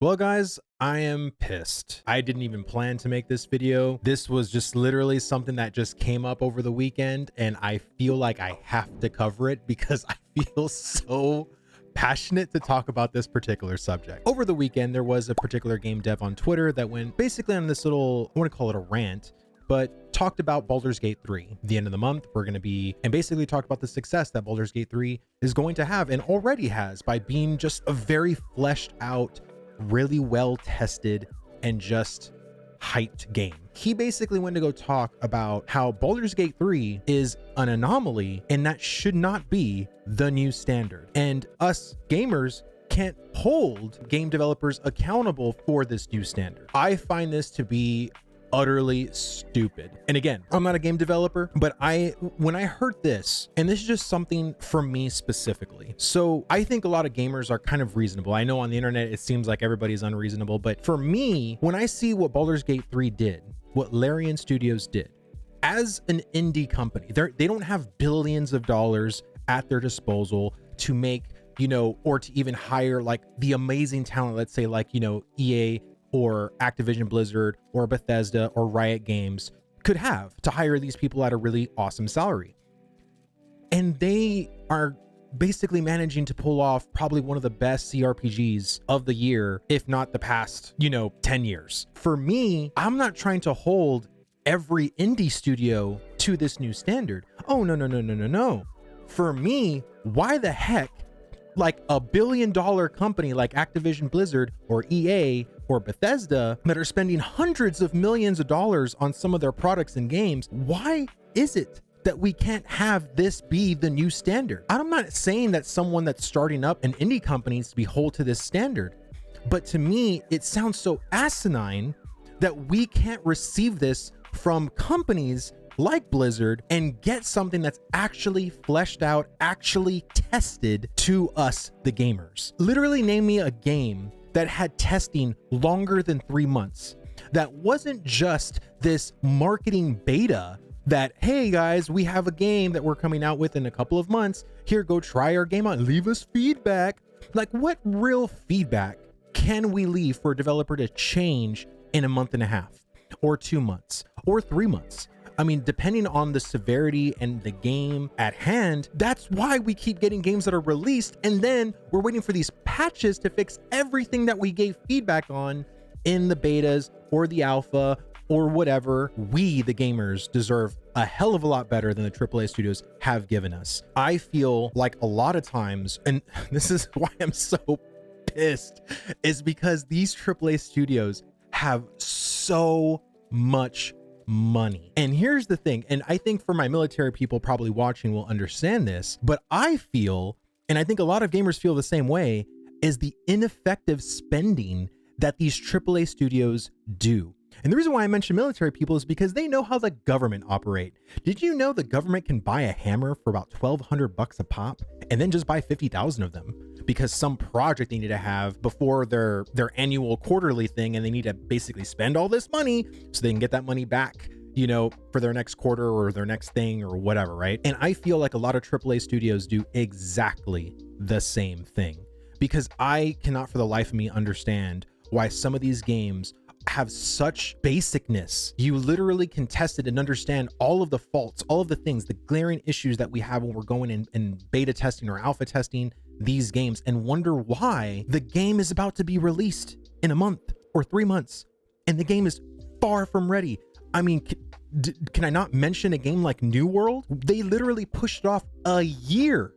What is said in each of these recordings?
Well, guys, I am pissed. I didn't even plan to make this video. This was just literally something that just came up over the weekend, and I feel like I have to cover it because I feel so passionate to talk about this particular subject. Over the weekend, there was a particular game dev on Twitter that went basically on this little, I want to call it a rant, but talked about Baldur's Gate 3. The end of the month, we're going to be, and basically talked about the success that Baldur's Gate 3 is going to have and already has by being just a very fleshed out, really well tested and just hyped game. He basically went to go talk about how Baldur's Gate 3 is an anomaly and that should not be the new standard. And us gamers can't hold game developers accountable for this new standard. I find this to be utterly stupid. And again, I'm not a game developer, but when I heard this, and this is just something for me specifically. So I think a lot of gamers are kind of reasonable. I know on the internet, it seems like everybody's unreasonable, but for me, when I see what Baldur's Gate 3 did, what AAA Studios did as an indie company, they don't have billions of dollars at their disposal to make, or to even hire like the amazing talent, let's say like, EA or Activision Blizzard or Bethesda or Riot Games could have to hire these people at a really awesome salary. And they are basically managing to pull off probably one of the best CRPGs of the year, if not the past, 10 years. For me, I'm not trying to hold every indie studio to this new standard. Oh, no. For me, why the heck, like a $1 billion company like Activision Blizzard or EA or Bethesda that are spending hundreds of millions of dollars on some of their products and games, why is it that we can't have this be the new standard? I'm not saying that someone that's starting up an indie company needs to be held to this standard, but to me, it sounds so asinine that we can't receive this from companies like Blizzard and get something that's actually fleshed out, actually tested to us, the gamers. Literally name me a game that had testing longer than 3 months. That wasn't just this marketing beta that, hey guys, we have a game that we're coming out with in a couple of months. Here, go try our game out, leave us feedback. Like, what real feedback can we leave for a developer to change in a month and a half or 2 months or 3 months? I mean, depending on the severity and the game at hand, that's why we keep getting games that are released and then we're waiting for these patches to fix everything that we gave feedback on in the betas or the alpha or whatever. We, the gamers, deserve a hell of a lot better than the AAA studios have given us. I feel like a lot of times, and this is why I'm so pissed, is because these AAA studios have so much money. And here's the thing, and I think for my military people probably watching will understand this, but I feel, and I think a lot of gamers feel the same way, is the ineffective spending that these AAA studios do. And the reason why I mention military people is because they know how the government operate. Did you know the government can buy a hammer for about $1,200 a pop and then just buy 50,000 of them because some project they need to have before their annual quarterly thing, and they need to basically spend all this money so they can get that money back, for their next quarter or their next thing or whatever, right? And I feel like a lot of AAA studios do exactly the same thing, because I cannot for the life of me understand why some of these games have such basicness. You literally can test it and understand all of the faults, all of the things, the glaring issues that we have when we're going in beta testing or alpha testing these games, and wonder why the game is about to be released in a month or 3 months and the game is far from ready. I mean, can I not mention a game like New World? They literally pushed it off a year,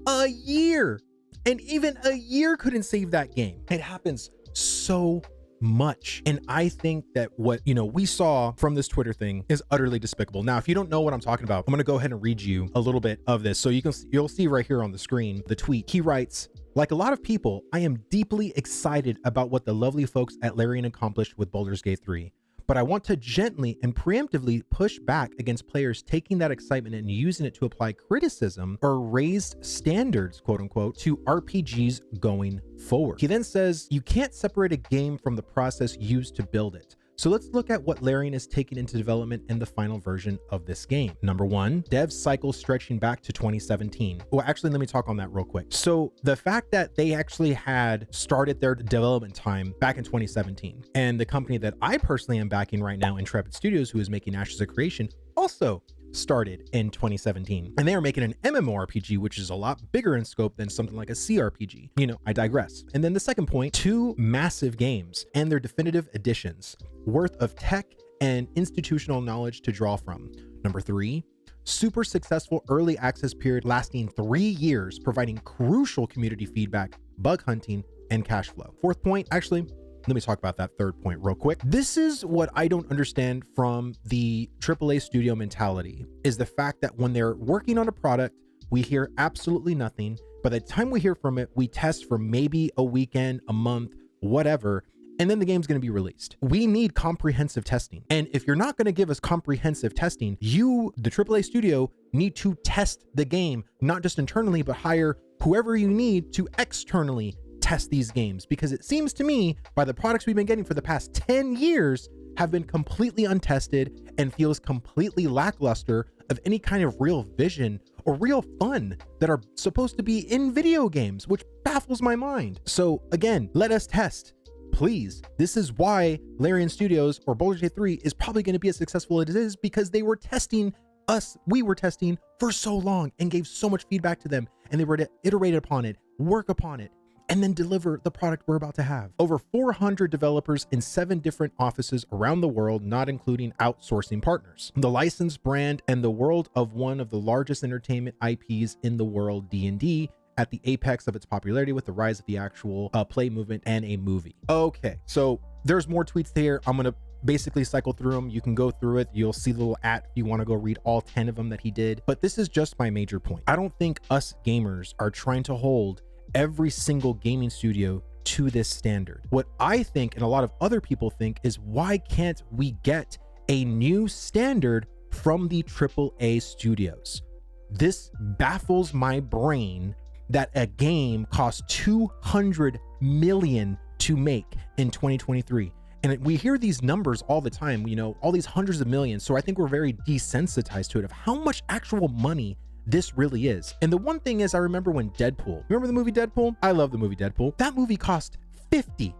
and even a year couldn't save that game. It happens so much. And I think that what we saw from this Twitter thing is utterly despicable. Now, if you don't know what I'm talking about, I'm going to go ahead and read you a little bit of this. So you'll see right here on the screen the tweet. He writes, "Like a lot of people, I am deeply excited about what the lovely folks at Larian accomplished with Baldur's Gate 3. But I want to gently and preemptively push back against players taking that excitement and using it to apply criticism or raised standards, quote unquote, to RPGs going forward." He then says, "You can't separate a game from the process used to build it. So let's look at what Larian is taking into development in the final version of this game. Number one, dev cycle stretching back to 2017. Well, actually, let me talk on that real quick. So the fact that they actually had started their development time back in 2017, and the company that I personally am backing right now, Intrepid Studios, who is making Ashes of Creation, also started in 2017, and they are making an MMORPG, which is a lot bigger in scope than something like a CRPG. You know, I digress. And then the second point, 2 massive games and their definitive editions worth of tech and institutional knowledge to draw from. Number 3, super successful early access period lasting 3 years, providing crucial community feedback, bug hunting, and cash flow. Fourth point, actually, let me talk about that third point real quick. This is what I don't understand from the AAA studio mentality, is the fact that when they're working on a product, we hear absolutely nothing. By the time we hear from it, we test for maybe a weekend, a month, whatever, and then the game's going to be released. We need comprehensive testing. And if you're not going to give us comprehensive testing, you, the AAA studio, need to test the game, not just internally, but hire whoever you need to externally test these games, because it seems to me by the products we've been getting for the past 10 years have been completely untested and feels completely lackluster of any kind of real vision or real fun that are supposed to be in video games, which baffles my mind. So again, let us test, please. This is why Larian Studios or Baldur's Gate 3 is probably going to be as successful as it is, because they were testing us, we were testing for so long and gave so much feedback to them, and they were to iterate upon it, work upon it, and then deliver the product we're about to have. Over 400 developers in 7 different offices around the world, not including outsourcing partners. The licensed brand and the world of one of the largest entertainment IPs in the world, D&D, at the apex of its popularity with the rise of the actual play movement and a movie. Okay, so there's more tweets here. I'm gonna basically cycle through them. You can go through it. You'll see the little if you want to go read all 10 of them that he did. But this is just my major point. I don't think us gamers are trying to hold every single gaming studio to this standard. What I think, and a lot of other people think, is why can't we get a new standard from the AAA studios? This baffles my brain that a game costs $200 million to make in 2023. And we hear these numbers all the time, you know, all these hundreds of millions. So I think we're very desensitized to it of how much actual money this really is. And the one thing is, I remember when Deadpool, remember the movie Deadpool? I love the movie Deadpool. That movie cost $50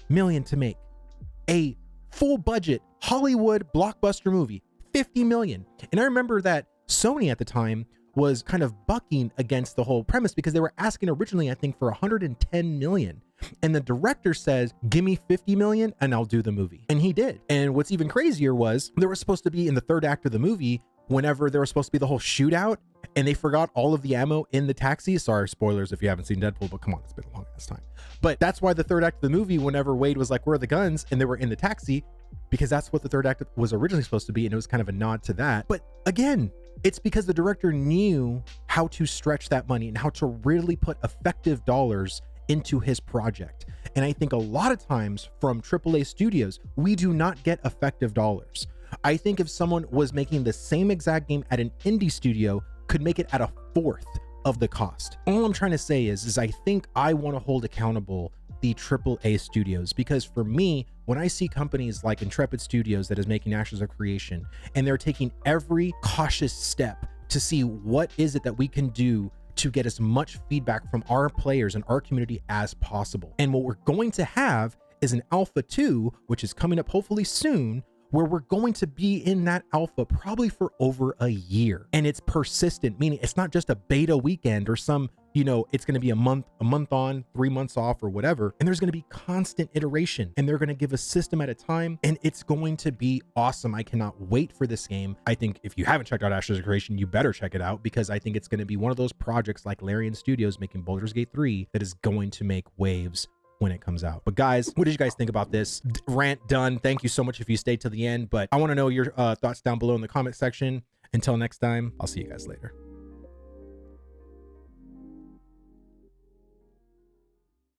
million to make. A full budget Hollywood blockbuster movie, $50 million. And I remember that Sony at the time was kind of bucking against the whole premise, because they were asking originally, I think, for $110 million. And the director says, give me $50 million and I'll do the movie. And he did. And what's even crazier was, there was supposed to be in the third act of the movie, whenever there was supposed to be the whole shootout, and they forgot all of the ammo in the taxi. Sorry, spoilers if you haven't seen Deadpool, but come on, it's been a long ass time. But that's why the third act of the movie, whenever Wade was like, where are the guns? And they were in the taxi, because that's what the third act was originally supposed to be. And it was kind of a nod to that. But again, it's because the director knew how to stretch that money and how to really put effective dollars into his project. And I think a lot of times from AAA studios, we do not get effective dollars. I think if someone was making the same exact game at an indie studio, could make it at a fourth of the cost. All I'm trying to say is I think I want to hold accountable the AAA studios, because for me, when I see companies like Intrepid Studios that is making Ashes of Creation, and they're taking every cautious step to see what is it that we can do to get as much feedback from our players and our community as possible. And what we're going to have is an Alpha 2, which is coming up hopefully soon, where we're going to be in that alpha probably for over a year. And it's persistent, meaning it's not just a beta weekend or some, you know, it's going to be a month on, 3 months off or whatever. And there's going to be constant iteration, and they're going to give a system at a time, and it's going to be awesome. I cannot wait for this game. I think if you haven't checked out Ashes of Creation, you better check it out, because I think it's going to be one of those projects like Larian Studios making Baldur's Gate 3 that is going to make waves when it comes out. But guys, what did you guys think about this rant? Done. Thank you so much if you stayed to the end, but I want to know your thoughts down below in the comment section. Until next time, I'll see you guys later.